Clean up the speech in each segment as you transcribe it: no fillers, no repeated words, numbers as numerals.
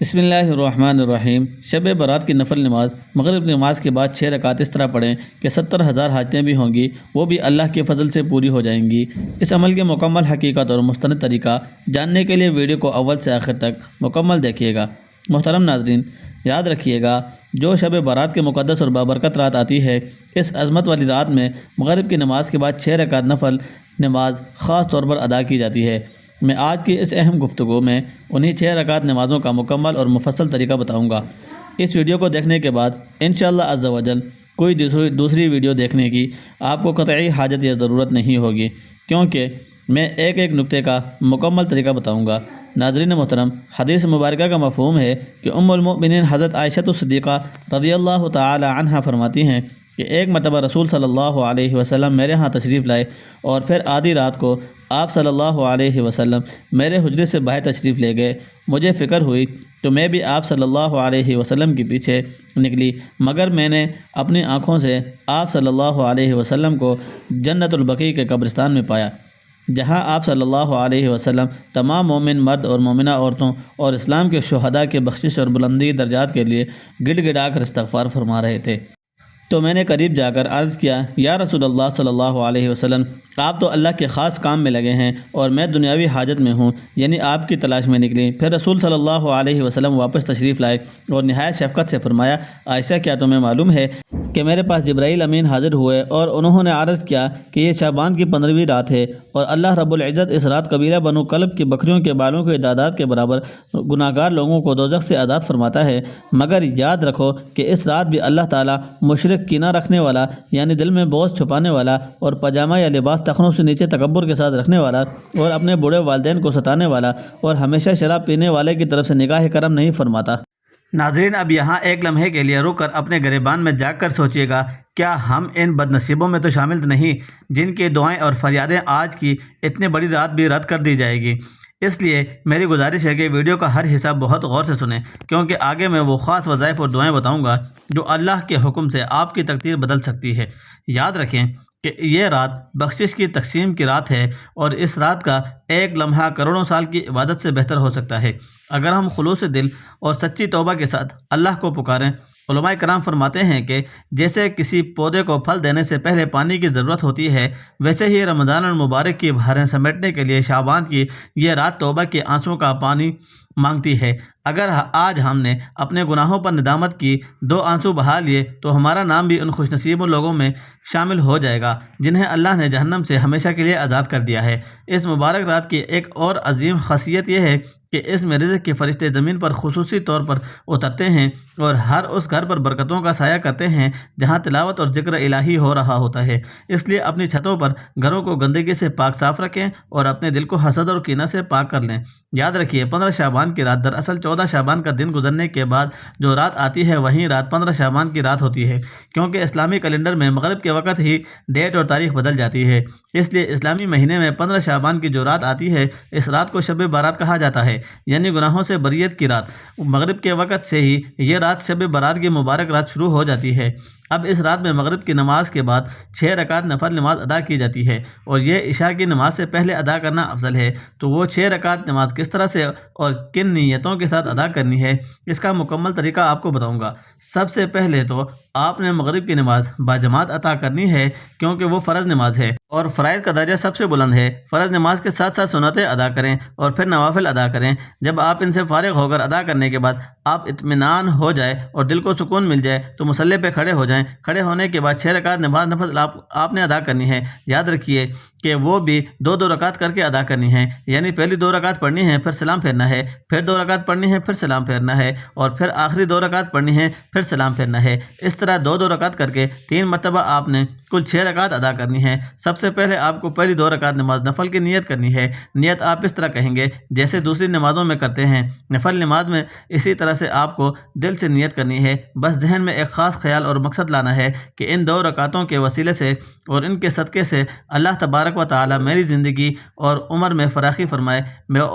بسم اللہ الرحمن الرحیم۔ شب برات کی نفل نماز مغرب کی نماز کے بعد 6 رکعت اس طرح پڑھیں کہ 70,000 حاجتیں بھی ہوں گی وہ بھی اللہ کے فضل سے پوری ہو جائیں گی۔ اس عمل کے مکمل حقیقت اور مستند طریقہ جاننے کے لیے ویڈیو کو اول سے آخر تک مکمل دیکھیے گا۔ محترم ناظرین، یاد رکھیے گا جو شب برات کے مقدس اور بابرکت رات آتی ہے، اس عظمت والی رات میں مغرب کی نماز کے بعد 6 رکعت نفل نماز خاص طور پر ادا کی جاتی ہے۔ میں آج کی اس اہم گفتگو میں انہی 6 رکعت نمازوں کا مکمل اور مفصل طریقہ بتاؤں گا۔ اس ویڈیو کو دیکھنے کے بعد انشاءاللہ عز و جل کوئی دوسری ویڈیو دیکھنے کی آپ کو قطعی حاجت یا ضرورت نہیں ہوگی، کیونکہ میں ایک ایک نقطے کا مکمل طریقہ بتاؤں گا۔ ناظرین محترم، حدیث مبارکہ کا مفہوم ہے کہ ام المؤمنین حضرت عائشہ صدیقہ رضی اللہ تعالی عنہا فرماتی ہیں کہ ایک مرتبہ رسول صلی اللہ علیہ وسلم میرے ہاں تشریف لائے اور پھر آدھی رات کو آپ صلی اللہ علیہ وسلم میرے حجرے سے باہر تشریف لے گئے۔ مجھے فکر ہوئی تو میں بھی آپ صلی اللہ علیہ وسلم کے پیچھے نکلی، مگر میں نے اپنی آنکھوں سے آپ صلی اللہ علیہ وسلم کو جنت البقیع کے قبرستان میں پایا، جہاں آپ صلی اللہ علیہ وسلم تمام مومن مرد اور مومنہ عورتوں اور اسلام کے شہداء کے بخشش اور بلندی درجات کے لیے گڑ گڑا کر استغفار فرما رہے تھے۔ تو میں نے قریب جا کر عرض کیا، یا رسول اللہ صلی اللہ علیہ وسلم، آپ تو اللہ کے خاص کام میں لگے ہیں اور میں دنیاوی حاجت میں ہوں، یعنی آپ کی تلاش میں نکلی۔ پھر رسول صلی اللہ علیہ وسلم واپس تشریف لائے اور نہایت شفقت سے فرمایا، عائشہ کیا تمہیں معلوم ہے کہ میرے پاس جبرائیل امین حاضر ہوئے اور انہوں نے عرض کیا کہ یہ شعبان کی 15ویں رات ہے اور اللہ رب العزت اس رات قبیلہ بنو کلب کی بکریوں کے بالوں کے تعداد کے برابر گناہگار لوگوں کو دوزخ سے آزاد فرماتا ہے، مگر یاد رکھو کہ اس رات بھی اللہ تعالیٰ مشرک کینہ رکھنے والا، یعنی دل میں بوجھ چھپانے والا اور پاجامہ یا لباس ٹخنوں سے نیچے تکبر کے ساتھ رکھنے والا اور اپنے بوڑھے والدین کو ستانے والا اور ہمیشہ شراب پینے والے کی طرف سے نگاہ کرم نہیں فرماتا۔ ناظرین، اب یہاں ایک لمحے کے لیے رک کر اپنے گریبان میں جاگ کر سوچئے گا، کیا ہم ان بد نصیبوں میں تو شامل نہیں جن کی دعائیں اور فریادیں آج کی اتنی بڑی رات بھی رد کر دی جائے گی؟ اس لیے میری گزارش ہے کہ ویڈیو کا ہر حصہ بہت غور سے سنیں، کیونکہ آگے میں وہ خاص وظائف اور دعائیں بتاؤں گا جو اللہ کے حکم سے آپ کی تقدیر بدل سکتی ہے۔ یاد رکھیں کہ یہ رات بخشش کی تقسیم کی رات ہے اور اس رات کا ایک لمحہ کروڑوں سال کی عبادت سے بہتر ہو سکتا ہے اگر ہم خلوص دل اور سچی توبہ کے ساتھ اللہ کو پکاریں۔ علماء کرام فرماتے ہیں کہ جیسے کسی پودے کو پھل دینے سے پہلے پانی کی ضرورت ہوتی ہے، ویسے ہی رمضان المبارک کی بھاریں سمیٹنے کے لیے شعبان کی یہ رات توبہ کے آنسوں کا پانی مانگتی ہے۔ اگر آج ہم نے اپنے گناہوں پر ندامت کی 2 آنسو بہا لیے تو ہمارا نام بھی ان خوش نصیب لوگوں میں شامل ہو جائے گا جنہیں اللہ نے جہنم سے ہمیشہ کے لیے آزاد کر دیا ہے۔ اس مبارک رات کی ایک اور عظیم خاصیت یہ ہے کہ اس میں رزق کے فرشتے زمین پر خصوصی طور پر اترتے ہیں اور ہر اس گھر پر برکتوں کا سایہ کرتے ہیں جہاں تلاوت اور ذکر الہی ہو رہا ہوتا ہے۔ اس لیے اپنی چھتوں پر گھروں کو گندگی سے پاک صاف رکھیں اور اپنے دل کو حسد اور کینہ سے پاک کر لیں۔ یاد رکھیے، 15 شعبان کی رات دراصل 14 شعبان کا دن گزرنے کے بعد جو رات آتی ہے وہیں رات 15 شعبان کی رات ہوتی ہے، کیونکہ اسلامی کیلنڈر میں مغرب کے وقت ہی ڈیٹ اور تاریخ بدل جاتی ہے۔ اس لیے اسلامی مہینے میں 15 شعبان کی جو رات آتی ہے اس رات کو شب برات کہا جاتا ہے، یعنی گناہوں سے بریت کی رات۔ مغرب کے وقت سے ہی یہ رات شب برات کی مبارک رات شروع ہو جاتی ہے۔ اب اس رات میں مغرب کی نماز کے بعد 6 رکعت نفل نماز ادا کی جاتی ہے اور یہ عشاء کی نماز سے پہلے ادا کرنا افضل ہے۔ تو وہ 6 رکعت نماز کس طرح سے اور کن نیتوں کے ساتھ ادا کرنی ہے، اس کا مکمل طریقہ آپ کو بتاؤں گا۔ سب سے پہلے تو آپ نے مغرب کی نماز باجماعت ادا کرنی ہے، کیونکہ وہ فرض نماز ہے اور فرائض کا درجہ سب سے بلند ہے۔ فرض نماز کے ساتھ ساتھ سنتیں ادا کریں اور پھر نوافل ادا کریں۔ جب آپ ان سے فارغ ہو کر ادا کرنے کے بعد آپ اطمینان ہو جائے اور دل کو سکون مل جائے تو مصلی پہ کھڑے ہو جائیں۔ کھڑے ہونے کے بعد 6 رکعت نماز نفل آپ نے ادا کرنی ہے۔ یاد رکھیے کہ وہ بھی 2 رکعت کر کے ادا کرنی ہے، یعنی پہلی 2 رکعت پڑھنی ہے، پھر سلام پھیرنا ہے، پھر 2 رکعت پڑھنی ہے، پھر سلام پھیرنا ہے، اور پھر آخری 2 رکعت پڑھنی ہے، پھر سلام پھیرنا ہے۔ اس طرح 2 رکعت کر کے 3 مرتبہ آپ نے کل 6 رکعت ادا کرنی ہے۔ سب سے پہلے آپ کو پہلی 2 رکعت نماز نفل کی نیت کرنی ہے۔ نیت آپ اس طرح کہیں گے جیسے دوسری نمازوں میں کرتے ہیں۔ نفل نماز میں اسی طرح سے آپ کو دل سے نیت کرنی ہے، بس ذہن میں ایک خاص خیال اور مقصد لانا ہے کہ ان 2 رکعتوں کے وسیلے سے اور ان کے صدقے سے اللہ تبارک و تعالی میری زندگی اور عمر میں فراخی فرمائے،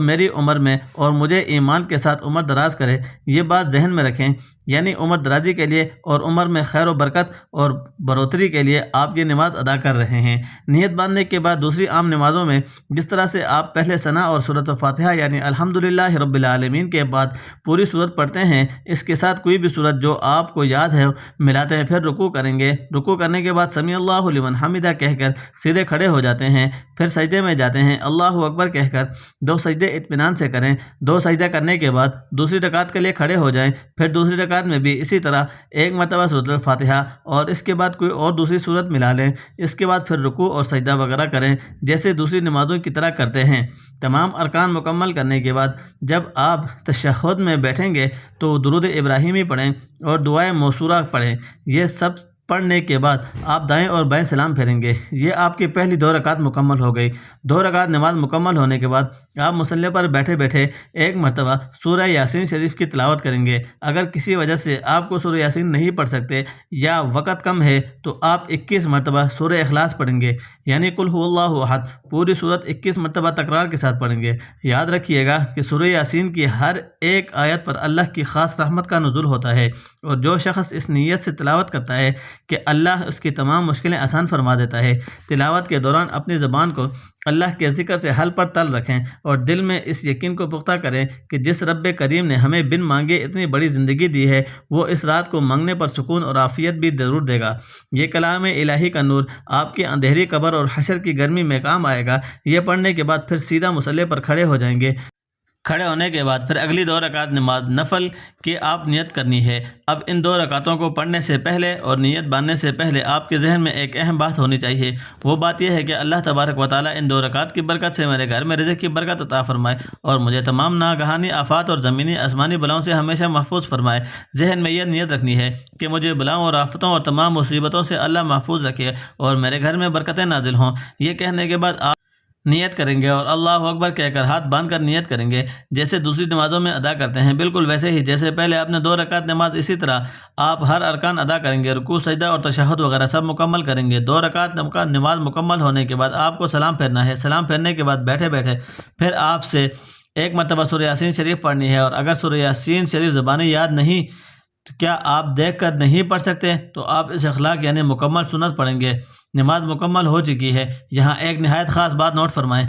میری عمر میں اور مجھے ایمان کے ساتھ عمر دراز کرے۔ یہ بات ذہن میں رکھیں یعنی عمر درازی کے لیے اور عمر میں خیر و برکت اور بڑھوتری کے لیے آپ یہ نماز ادا کر رہے ہیں۔ نیت باندھنے کے بعد دوسری عام نمازوں میں جس طرح سے آپ پہلے ثنا اور سورۃ الفاتحہ یعنی الحمدللہ رب العالمین کے بعد پوری سورت پڑھتے ہیں، اس کے ساتھ کوئی بھی سورت جو آپ کو یاد ہے ملاتے ہیں، پھر رکوع کریں گے۔ رکوع کرنے کے بعد سمیع اللہ لمن حمدہ کہہ کر سیدھے کھڑے ہو جاتے ہیں، پھر سجدے میں جاتے ہیں، اللہ اکبر کہہ کر 2 سجدے اطمینان سے کریں۔ 2 سجدہ کرنے کے بعد دوسری رکعت کے لیے کھڑے ہو جائیں، پھر دوسری رکعت میں بھی اسی طرح ایک مرتبہ سورۃ الفاتحہ اور اس کے بعد کوئی اور دوسری سورت ملا لیں۔ اس کے بعد پھر رکوع اور سجدہ وغیرہ کریں جیسے دوسری نمازوں کی طرح کرتے ہیں۔ تمام ارکان مکمل کرنے کے بعد جب آپ تشہد میں بیٹھیں گے تو درود ابراہیمی پڑھیں اور دعائے موصورہ پڑھیں۔ یہ سب پڑھنے کے بعد آپ دائیں اور بائیں سلام پھیریں گے۔ یہ آپ کی پہلی 2 رکعت مکمل ہو گئی۔ 2 رکعت نماز مکمل ہونے کے بعد آپ مصلی پر بیٹھے بیٹھے ایک مرتبہ سورہ یاسین شریف کی تلاوت کریں گے۔ اگر کسی وجہ سے آپ کو سورہ یاسین نہیں پڑھ سکتے یا وقت کم ہے تو آپ 21 مرتبہ سورہ اخلاص پڑھیں گے، یعنی قل هو اللہ احد پوری صورت 21 مرتبہ تکرار کے ساتھ پڑھیں گے۔ یاد رکھیے گا کہ سورہ یاسین کی ہر ایک آیت پر اللہ کی خاص رحمت کا نزول ہوتا ہے، اور جو شخص اس نیت سے تلاوت کرتا ہے کہ اللہ اس کی تمام مشکلیں آسان فرما دیتا ہے۔ تلاوت کے دوران اپنی زبان کو اللہ کے ذکر سے حل پر تل رکھیں اور دل میں اس یقین کو پختہ کریں کہ جس رب کریم نے ہمیں بن مانگے اتنی بڑی زندگی دی ہے، وہ اس رات کو مانگنے پر سکون اور عافیت بھی ضرور دے گا۔ یہ کلام الہی کا نور آپ کی اندھیری قبر اور حشر کی گرمی میں کام آئے گا۔ یہ پڑھنے کے بعد پھر سیدھا مصلی پر کھڑے ہو جائیں گے۔ کھڑے ہونے کے بعد پھر اگلی 2 رکعت نماز نفل کی آپ نیت کرنی ہے۔ اب ان 2 رکعتوں کو پڑھنے سے پہلے اور نیت باندھنے سے پہلے آپ کے ذہن میں ایک اہم بات ہونی چاہیے۔ وہ بات یہ ہے کہ اللہ تبارک و تعالیٰ ان 2 رکعت کی برکت سے میرے گھر میں رزق کی برکت عطا فرمائے اور مجھے تمام ناگہانی آفات اور زمینی آسمانی بلاؤں سے ہمیشہ محفوظ فرمائے۔ ذہن میں یہ نیت رکھنی ہے کہ مجھے بلاؤں اور آفتوں اور تمام مصیبتوں سے اللہ محفوظ رکھے اور میرے گھر میں برکتیں نازل ہوں۔ یہ کہنے کے بعد آپ نیت کریں گے اور اللہ اکبر کہہ کر ہاتھ باندھ کر نیت کریں گے جیسے دوسری نمازوں میں ادا کرتے ہیں، بالکل ویسے ہی جیسے پہلے آپ نے 2 رکعت نماز، اسی طرح آپ ہر ارکان ادا کریں گے، رکوع سجدہ اور تشہد وغیرہ سب مکمل کریں گے۔ 2 رکعت نماز مکمل ہونے کے بعد آپ کو سلام پھیرنا ہے۔ سلام پھیرنے کے بعد بیٹھے بیٹھے پھر آپ سے ایک مرتبہ سورہ یاسین شریف پڑھنی ہے، اور اگر سورہ یاسین شریف زبانی یاد نہیں تو کیا آپ دیکھ کر نہیں پڑھ سکتے تو آپ اس اخلاق یعنی مکمل سنت پڑھیں گے۔ نماز مکمل ہو چکی ہے۔ یہاں ایک نہایت خاص بات نوٹ فرمائیں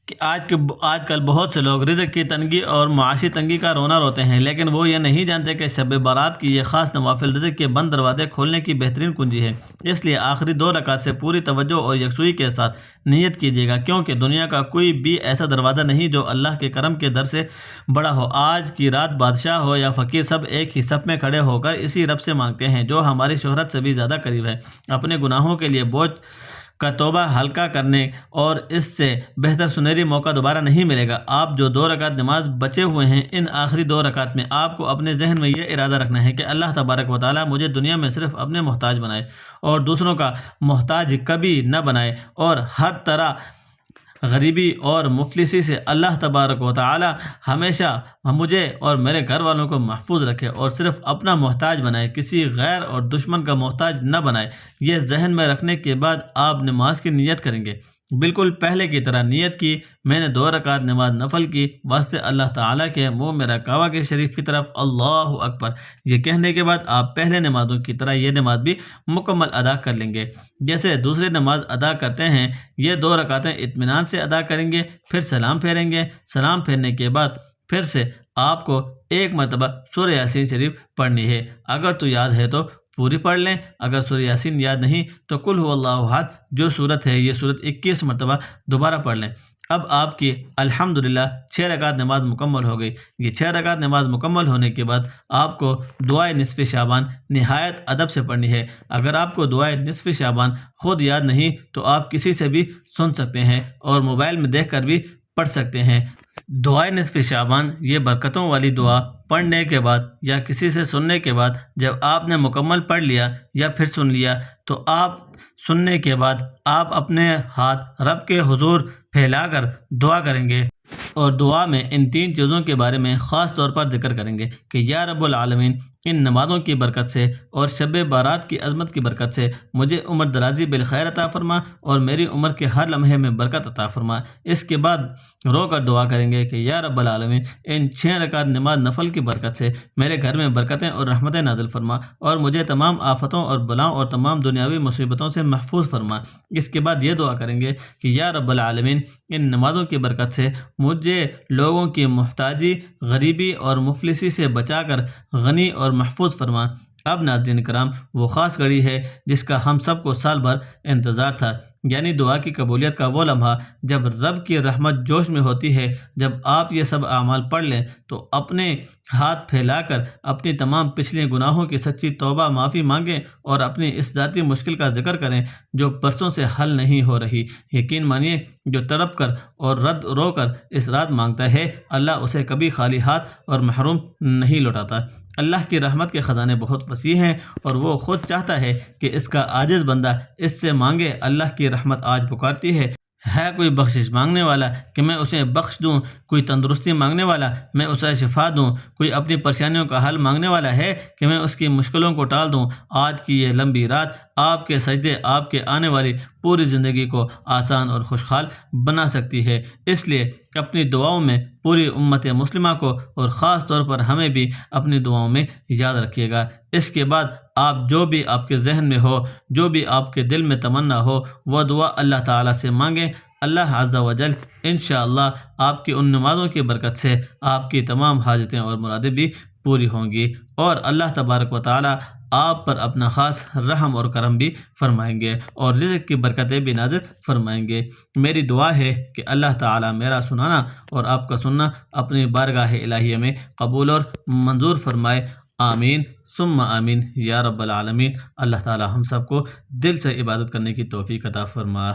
کہ آج کل بہت سے لوگ رزق کی تنگی اور معاشی تنگی کا رونا روتے ہیں، لیکن وہ یہ نہیں جانتے کہ شب برات کی یہ خاص نوافل رزق کے بند دروازے کھولنے کی بہترین کنجی ہے۔ اس لیے آخری 2 رکعت سے پوری توجہ اور یکسوئی کے ساتھ نیت کیجیے گا، کیونکہ دنیا کا کوئی بھی ایسا دروازہ نہیں جو اللہ کے کرم کے در سے بڑا ہو۔ آج کی رات بادشاہ ہو یا فقیر سب ایک ہی صف میں کھڑے ہو کر اسی رب سے مانگتے ہیں جو ہماری شہرت سے بھی زیادہ قریب ہے۔ اپنے گناہوں کے لیے بوجھ کا توبہ ہلکا کرنے اور اس سے بہتر سنہری موقع دوبارہ نہیں ملے گا۔ آپ جو 2 رکعت نماز بچے ہوئے ہیں، ان آخری 2 رکعت میں آپ کو اپنے ذہن میں یہ ارادہ رکھنا ہے کہ اللہ تبارک و تعالیٰ مجھے دنیا میں صرف اپنے محتاج بنائے اور دوسروں کا محتاج کبھی نہ بنائے، اور ہر طرح غریبی اور مفلسی سے اللہ تبارک و تعالی ہمیشہ مجھے اور میرے گھر والوں کو محفوظ رکھے اور صرف اپنا محتاج بنائے، کسی غیر اور دشمن کا محتاج نہ بنائے۔ یہ ذہن میں رکھنے کے بعد آپ نماز کی نیت کریں گے، بالکل پہلے کی طرح نیت کی میں نے 2 رکعت نماز نفل کی واسطے اللہ تعالیٰ کے منہ میرا کعبہ کے شریف کی طرف اللہ اکبر، یہ کہنے کے بعد آپ پہلے نمازوں کی طرح یہ نماز بھی مکمل ادا کر لیں گے جیسے دوسری نماز ادا کرتے ہیں۔ یہ 2 رکعتیں اطمینان سے ادا کریں گے، پھر سلام پھیریں گے۔ سلام پھیرنے کے بعد پھر سے آپ کو ایک مرتبہ سورہ یاسین شریف پڑھنی ہے، اگر تو یاد ہے تو پوری پڑھ لیں، اگر سورہ یاسین یاد نہیں تو قل هو اللہ احد جو صورت ہے یہ صورت 21 مرتبہ دوبارہ پڑھ لیں۔ اب آپ کی الحمدللہ 6 رکعت نماز مکمل ہو گئی۔ یہ 6 رکعت نماز مکمل ہونے کے بعد آپ کو دعائے نصف شعبان نہایت ادب سے پڑھنی ہے۔ اگر آپ کو دعائے نصف شعبان خود یاد نہیں تو آپ کسی سے بھی سن سکتے ہیں اور موبائل میں دیکھ کر بھی پڑھ سکتے ہیں۔ دعائے نصف شعبان یہ برکتوں والی دعا پڑھنے کے بعد یا کسی سے سننے کے بعد جب آپ نے مکمل پڑھ لیا یا پھر سن لیا تو آپ سننے کے بعد آپ اپنے ہاتھ رب کے حضور پھیلا کر دعا کریں گے اور دعا میں ان 3 چیزوں کے بارے میں خاص طور پر ذکر کریں گے کہ یا رب العالمین ان نمازوں کی برکت سے اور شب بارات کی عظمت کی برکت سے مجھے عمر درازی بالخیر عطا فرما اور میری عمر کے ہر لمحے میں برکت عطا فرما۔ اس کے بعد رو کر دعا کریں گے کہ یا رب العالمین ان 6 رکعت نماز نفل کی برکت سے میرے گھر میں برکتیں اور رحمتیں نازل فرما اور مجھے تمام آفتوں اور بلاؤں اور تمام دنیاوی مصیبتوں سے محفوظ فرما۔ اس کے بعد یہ دعا کریں گے کہ یا رب العالمین ان نمازوں کی برکت سے مجھے لوگوں کی محتاجی، غریبی اور مفلسی سے بچا کر غنی اور محفوظ فرما۔ اب ناظرین کرام، وہ خاص گھڑی ہے جس کا ہم سب کو سال بھر انتظار تھا، یعنی دعا کی قبولیت کا وہ لمحہ جب رب کی رحمت جوش میں ہوتی ہے۔ جب آپ یہ سب اعمال پڑھ لیں تو اپنے ہاتھ پھیلا کر اپنی تمام پچھلے گناہوں کی سچی توبہ معافی مانگیں اور اپنی اس ذاتی مشکل کا ذکر کریں جو برسوں سے حل نہیں ہو رہی۔ یقین مانیے جو تڑپ کر اور رد رو کر اس رات مانگتا ہے، اللہ اسے کبھی خالی ہاتھ اور محروم نہیں لوٹاتا۔ اللہ کی رحمت کے خزانے بہت وسیع ہیں اور وہ خود چاہتا ہے کہ اس کا عاجز بندہ اس سے مانگے۔ اللہ کی رحمت آج پکارتی ہے کوئی بخشش مانگنے والا کہ میں اسے بخش دوں، کوئی تندرستی مانگنے والا میں اسے شفا دوں، کوئی اپنی پریشانیوں کا حل مانگنے والا ہے کہ میں اس کی مشکلوں کو ٹال دوں۔ آج کی یہ لمبی رات آپ کے سجدے آپ کے آنے والی پوری زندگی کو آسان اور خوشحال بنا سکتی ہے۔ اس لیے اپنی دعاؤں میں پوری امت مسلمہ کو اور خاص طور پر ہمیں بھی اپنی دعاؤں میں یاد رکھیے گا۔ اس کے بعد آپ جو بھی آپ کے ذہن میں ہو، جو بھی آپ کے دل میں تمنا ہو، وہ دعا اللہ تعالیٰ سے مانگیں۔ اللہ عز و جل انشاءاللہ آپ کی ان نمازوں کی برکت سے آپ کی تمام حاجتیں اور مرادیں بھی پوری ہوں گی اور اللہ تبارک و تعالیٰ آپ پر اپنا خاص رحم اور کرم بھی فرمائیں گے اور رزق کی برکتیں بھی نازل فرمائیں گے۔ میری دعا ہے کہ اللہ تعالیٰ میرا سنانا اور آپ کا سننا اپنی بارگاہ الہیہ میں قبول اور منظور فرمائے۔ آمین ثم آمین یا رب العالمین۔ اللہ تعالیٰ ہم سب کو دل سے عبادت کرنے کی توفیق عطا فرما۔